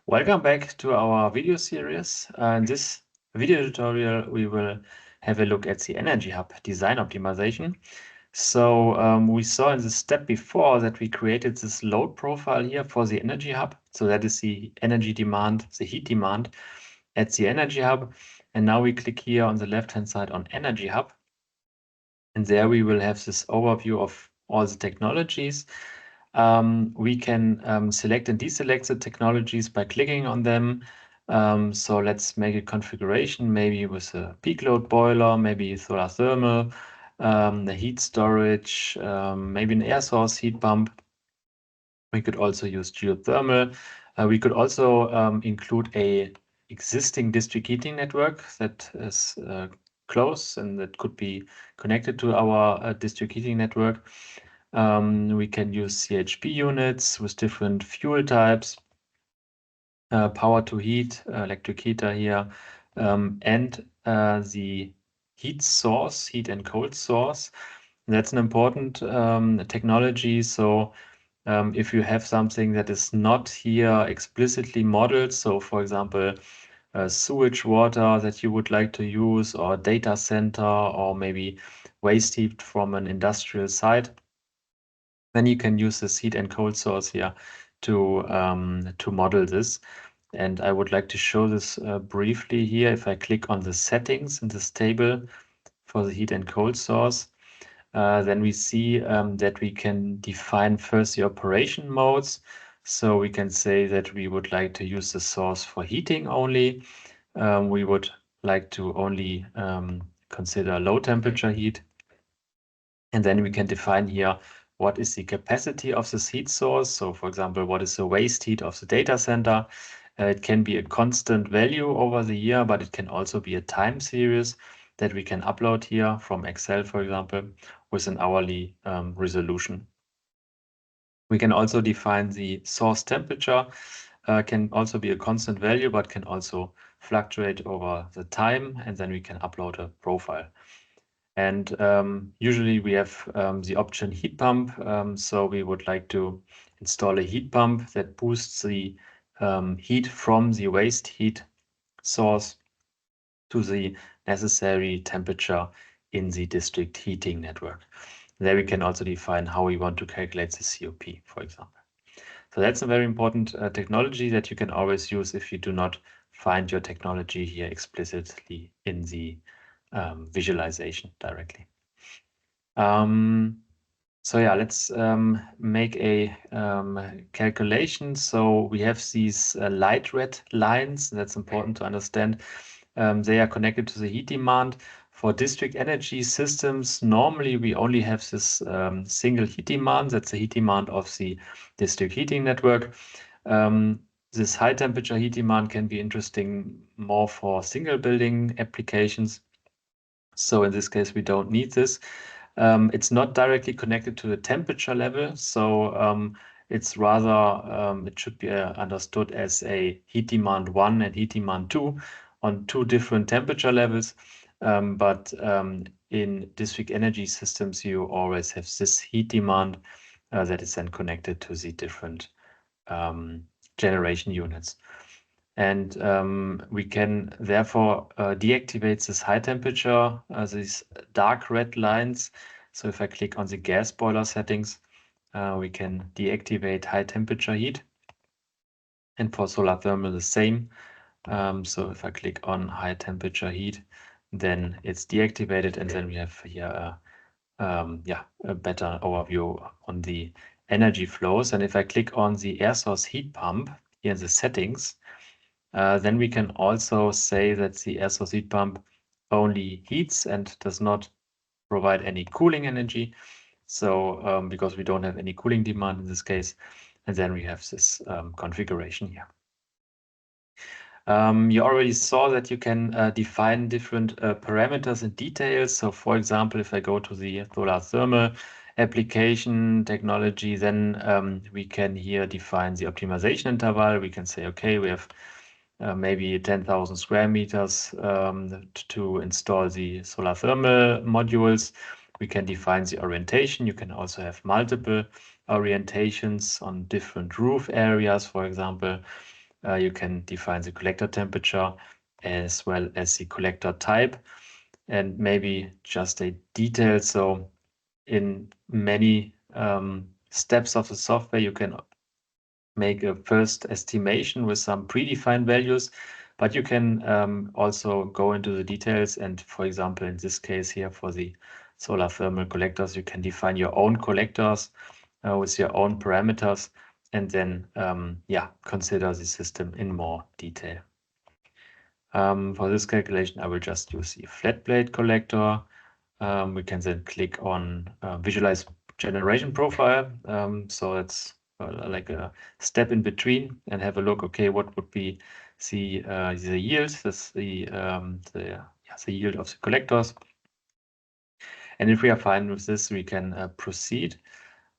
Welcome back to our video series. In this video tutorial, we will have a look at the Energy Hub design optimization. So we saw in the step before that we created this load profile here for the Energy Hub. So that is the energy demand, the heat demand at the Energy Hub. And now we click here on the left-hand side on Energy Hub. And there we will have this overview of all the technologies. We can select and deselect the technologies by clicking on them. So let's make a configuration, maybe with a peak load boiler, maybe solar thermal, the heat storage, maybe an air source heat pump. We could also use geothermal. We could also include a existing district heating network that is close and that could be connected to our district heating network. We can use CHP units with different fuel types, power to heat, electric heater here, and the heat source, heat and cold source. That's an important technology. So if you have something that is not here explicitly modeled, so for example, sewage water that you would like to use, or data center, or maybe waste heat from an industrial site, then you can use this heat and cold source here to model this. And I would like to show this briefly here. If I click on the settings in this table for the heat and cold source, then we see that we can define first the operation modes. So we can say that we would like to use the source for heating only. We would like to only consider low temperature heat. And then we can define here what is the capacity of this heat source. So for example, what is the waste heat of the data center? It can be a constant value over the year, but it can also be a time series that we can upload here from Excel, for example, with an hourly resolution. We can also define the source temperature, can also be a constant value, but can also fluctuate over the time, and then we can upload a profile. And usually we have the option heat pump. So we would like to install a heat pump that boosts the heat from the waste heat source to the necessary temperature in the district heating network. There we can also define how we want to calculate the COP, for example. So that's a very important technology that you can always use if you do not find your technology here explicitly in the visualization directly. So yeah, let's make a calculation. So we have these light red lines. That's important to understand. They are connected to the heat demand. For district energy systems, normally we only have this single heat demand. That's the heat demand of the district heating network. This high temperature heat demand can be interesting more for single building applications. So in this case, we don't need this. It's not directly connected to the temperature level. So it's rather, it should be understood as a heat demand 1 and heat demand 2 on two different temperature levels. But in district energy systems, you always have this heat demand that is then connected to the different generation units. And we can therefore deactivate this high temperature, these dark red lines. So if I click on the gas boiler settings, we can deactivate high temperature heat. And for solar thermal, the same. So if I click on high temperature heat, then it's deactivated. And then we have here a better overview on the energy flows. And if I click on the air source heat pump here in the settings, then we can also say that the air source heat pump only heats and does not provide any cooling energy. So because we don't have any cooling demand in this case, and then we have this configuration here. You already saw that you can define different parameters in detail. So for example, if I go to the solar thermal application technology, then we can here define the optimization interval. We can say, okay, we have maybe 10,000 square meters to install the solar thermal modules. We can define the orientation. You can also have multiple orientations on different roof areas, for example. you can define the collector temperature as well as the collector type, and maybe just a detail. So in many steps of the software, you can make a first estimation with some predefined values, but you can also go into the details. And for example, in this case here for the solar thermal collectors, you can define your own collectors with your own parameters, and then consider the system in more detail. For this calculation, I will just use the flat plate collector. We can then click on visualize generation profile. So it's like a step in between, and have a look. Okay, what would be the yield? That's the yield of the collectors. And if we are fine with this, we can proceed.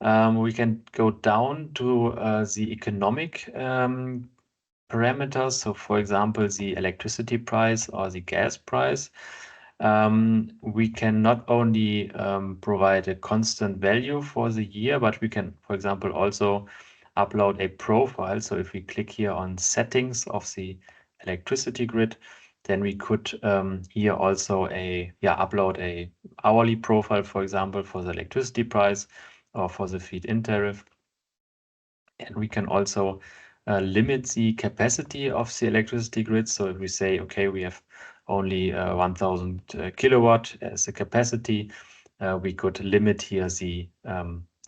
We can go down to the economic parameters. So for example, the electricity price or the gas price. We can not only provide a constant value for the year, but we can, for example, also upload a profile. So if we click here on settings of the electricity grid, then we could here also upload a hourly profile, for example, for the electricity price or for the feed-in tariff. And we can also limit the capacity of the electricity grid. So if we say, okay, we have only 1000 kilowatt as a capacity, we could limit here the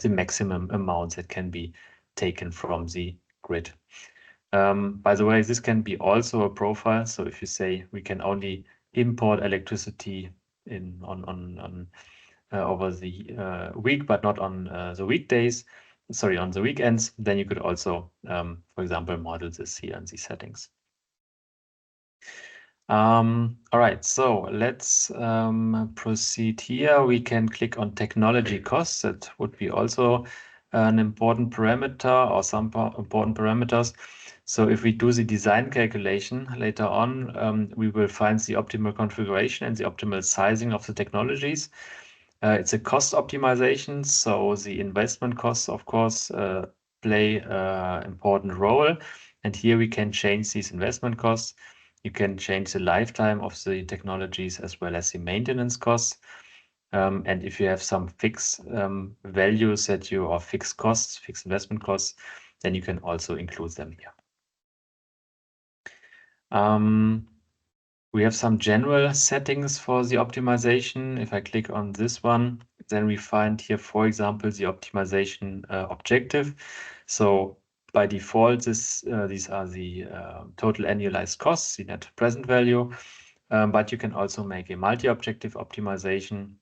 maximum amount that can be taken from the grid. By the way, this can be also a profile. So if you say we can only import electricity over the week, but not on the weekdays, on the weekends, then you could also, for example, model this here in these settings. All right, so let's proceed here. We can click on technology costs. That would be also an important parameter, or some important parameters. So if we do the design calculation later on, we will find the optimal configuration and the optimal sizing of the technologies. It's a cost optimization, so the investment costs, of course, play an important role. And here we can change these investment costs. You can change the lifetime of the technologies as well as the maintenance costs. And if you have some fixed values or fixed costs, fixed investment costs, then you can also include them here. We have some general settings for the optimization. If I click on this one, then we find here, for example, the optimization objective. So by default, these are the total annualized costs, the net present value. But you can also make a multi-objective optimization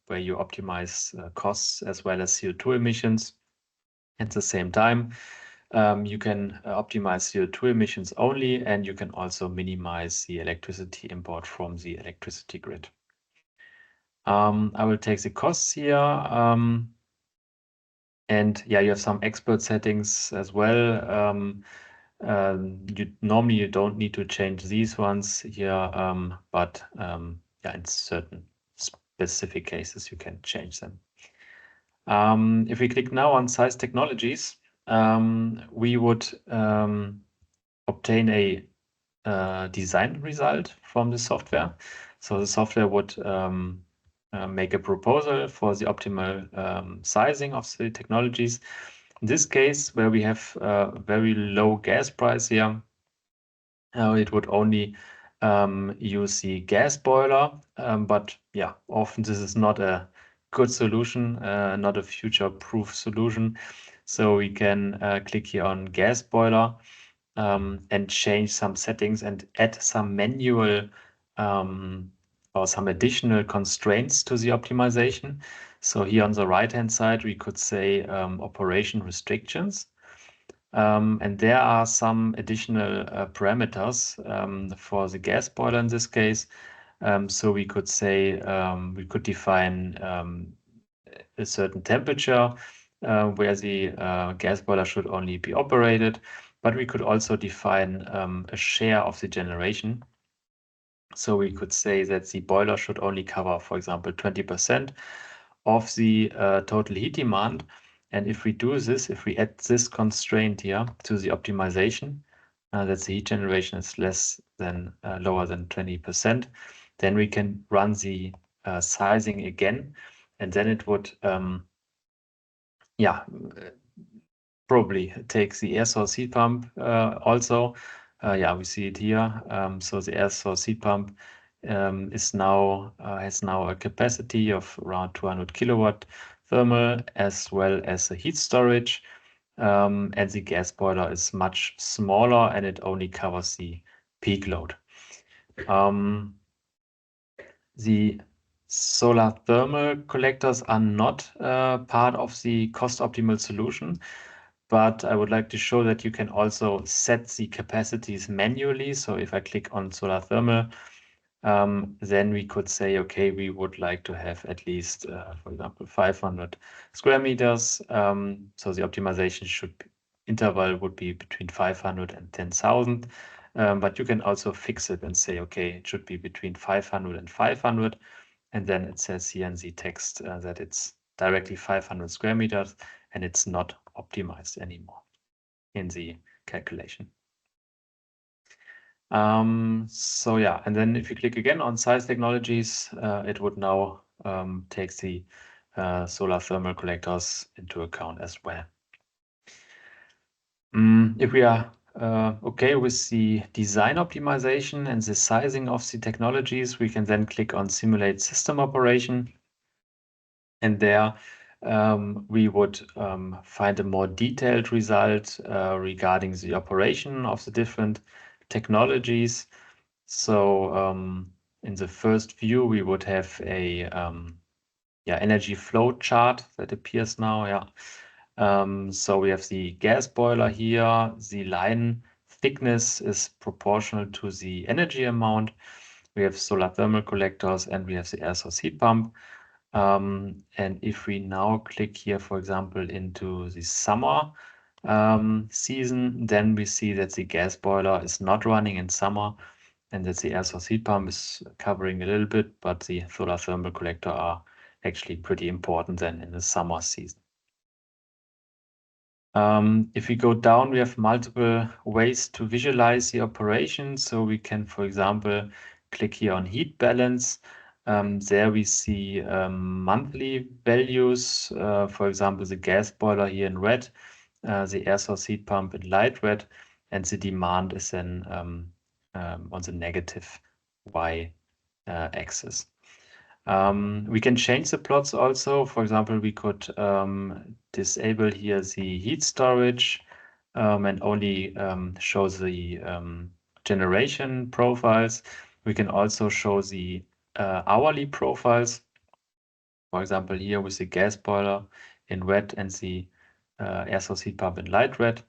where you optimize costs as well as CO2 emissions at the same time. You can optimize CO2 emissions only, and you can also minimize the electricity import from the electricity grid. I will take the costs here. And you have some expert settings as well. Normally you don't need to change these ones here, but in certain specific cases you can change them. If we click now on size technologies, we would obtain a design result from the software. So the software would make a proposal for the optimal sizing of the technologies. In this case, where we have a very low gas price here, it would only use the gas boiler, but often this is not a good solution, not a future-proof solution. So we can click here on gas boiler and change some settings and add some manual or some additional constraints to the optimization. So here on the right-hand side, we could say operation restrictions. And there are some additional parameters for the gas boiler in this case. So we could say, we could define a certain temperature where the gas boiler should only be operated, but we could also define a share of the generation. So we could say that the boiler should only cover, for example, 20% of the total heat demand. And if we do this, if we add this constraint here to the optimization, that the heat generation is lower than 20%, then we can run the sizing again, and then it would probably take the air source heat pump also. We see it here. So the air source heat pump has now a capacity of around 200 kilowatt thermal, as well as a heat storage. And the gas boiler is much smaller, and it only covers the peak load. The solar thermal collectors are not part of the cost optimal solution, but I would like to show that you can also set the capacities manually. So if I click on solar thermal, then we could say, okay, we would like to have at least, for example, 500 square meters. So the optimization interval would be between 500 and 10,000. But you can also fix it and say, okay, it should be between 500 and 500. And then it says here in the text that it's directly 500 square meters, and it's not optimized anymore in the calculation. And then if you click again on size technologies, it would now take the solar thermal collectors into account as well. If we are okay with the design optimization and the sizing of the technologies, we can then click on simulate system operation. And there we would find a more detailed result regarding the operation of the different technologies. So in the first view, we would have a energy flow chart that appears now. So we have the gas boiler here. The line thickness is proportional to the energy amount. We have solar thermal collectors, and we have the air source heat pump. And if we now click here, for example, into the summer season, then we see that the gas boiler is not running in summer, and that the air source heat pump is covering a little bit, but the solar thermal collector are actually pretty important then in the summer season. If we go down, we have multiple ways to visualize the operation. So we can, for example, click here on heat balance. There we see monthly values, for example, the gas boiler here in red, the air source heat pump in light red, and the demand is then on the negative Y axis. We can change the plots also. For example, we could disable here the heat storage and only show the generation profiles. We can also show the hourly profiles. For example, here with the gas boiler in red and the air source heat pump in light red.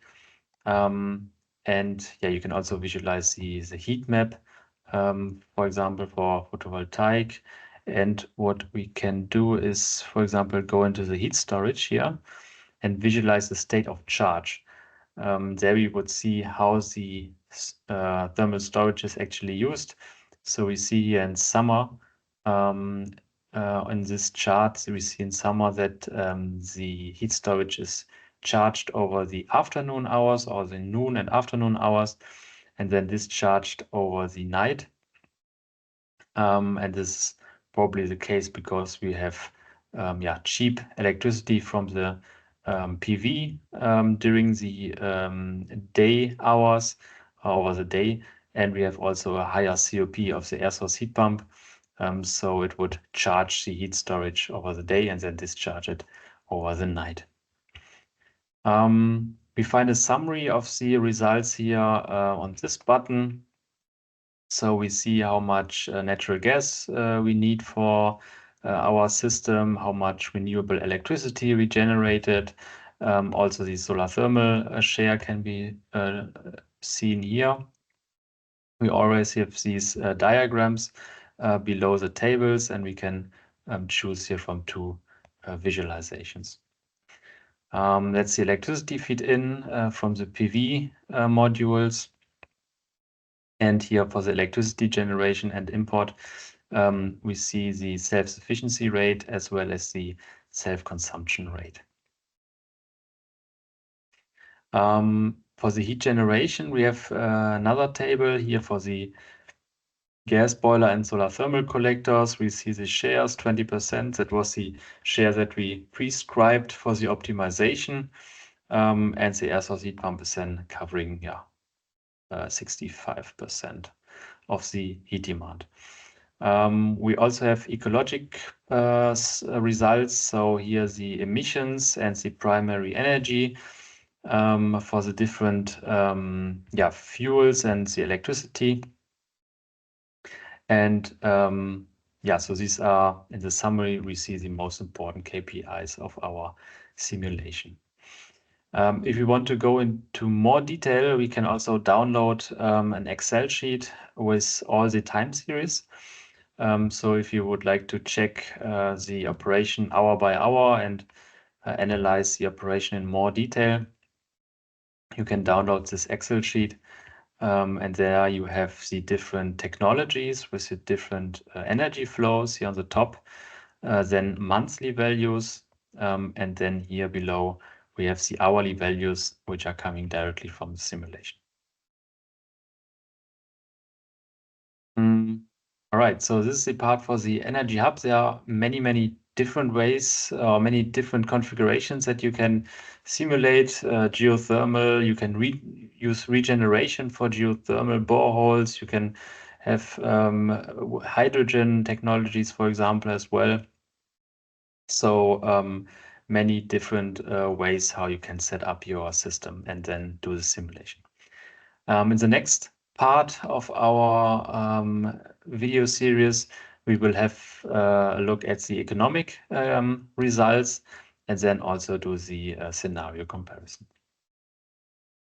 You can also visualize the heat map, for example, for photovoltaic. And what we can do is, for example, go into the heat storage here and visualize the state of charge. There we would see how the thermal storage is actually used. So we see here in summer, in this chart, we see in summer that the heat storage is charged over the afternoon hours, or the noon and afternoon hours, and then discharged over the night. And this is probably the case because we have cheap electricity from the PV during the day hours over the day, and we have also a higher COP of the air source heat pump. So it would charge the heat storage over the day and then discharge it over the night. We find a summary of the results here on this button. So we see how much natural gas we need for our system, how much renewable electricity we generated. Also, the solar thermal share can be seen here. We always have these diagrams below the tables, and we can choose here from two visualizations. That's the electricity feed in from the PV modules. And here for the electricity generation and import, we see the self-sufficiency rate as well as the self-consumption rate. For For the heat generation, we have another table here for the gas boiler and solar thermal collectors. We see the shares, 20%. That was the share that we prescribed for the optimization. And the air source heat pump is then covering 65% of the heat demand. We also have ecologic results. So here the emissions and the primary energy for the different fuels and the electricity. And so these are, in the summary, we see the most important KPIs of our simulation. If you want to go into more detail, we can also download an Excel sheet with all the time series. So if you would like to check the operation hour by hour and analyze the operation in more detail, you can download this Excel sheet. And there you have the different technologies with the different energy flows here on the top, then monthly values, and then here below we have the hourly values which are coming directly from the simulation. All right, so this is the part for the energy hub. There are many different ways or many different configurations that you can simulate geothermal. You can use regeneration for geothermal boreholes. You can have hydrogen technologies, for example, as well. So many different ways how you can set up your system and then do the simulation. In the next part of our video series, we will have a look at the economic results and then also do the scenario comparison.